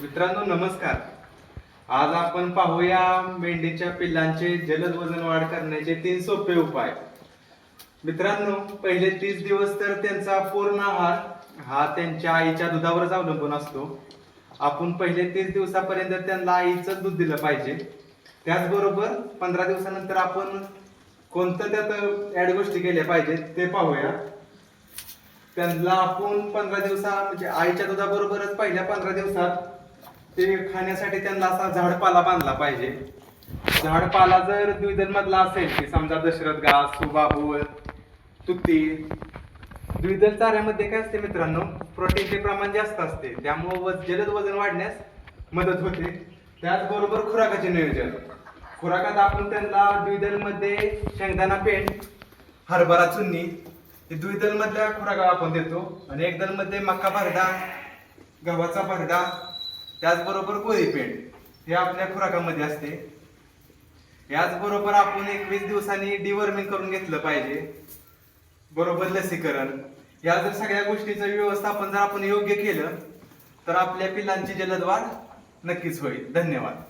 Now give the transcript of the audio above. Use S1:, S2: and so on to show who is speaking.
S1: मित्रांनो नमस्कार. आज आपण पाहूया मेंढीच्या पिल्लांचे जलद वजन वाढ करण्याचे 3 सोपे उपाय. मित्रांनो, पहिले 30 दिवस तर त्यांचा पूर्ण आहार हा त्यांच्या आईच्या दुधावरच अवलंबून असतो. आपण पहिले 30 दिवसापर्यंत त्यांना आईचं दूध दिलं पाहिजे. त्याचबरोबर 15 दिवसानंतर आपण कोणत्या त्यात ऍड गोष्टी केल्या पाहिजेत ते पाहूया. त्यांना आपण 15 दिवसा म्हणजे आईच्या दुधाबरोबरच पहिल्या 15 दिवसात ते खाण्यासाठी त्यांना असा झाडपाला बांधला पाहिजे. झाडपाला जर द्विदल मधला असेल की समजा दशरथ घास, सुबाबूळ, तुती, द्विदल चाऱ्यामध्ये काय असते मित्रांनो, प्रोटीनचे प्रमाण जास्त असते, त्यामुळे जलद वजन वाढण्यास मदत होते. त्याचबरोबर खुराकाचे नियोजन. खुराकात आपण त्यांना द्विदल मध्ये शेंगदाणा पेंड, हरभरा चुन्नी हे द्विदल मधल्या खुराका आपण देतो आणि एकदल मध्ये मका भरडा, गव्हाचा भरडा, त्याचबरोबर कोळी पेंड हे आपल्या खुराकामध्ये असते. याचबरोबर आपण 21 दिवसांनी डिवर्मिंग करून घेतलं पाहिजे, बरोबर लसीकरण. या जर सगळ्या गोष्टीचं व्यवस्थापन जर आपण योग्य केलं तर आपल्या पिल्लांची जलद वाढ नक्कीच होईल. धन्यवाद.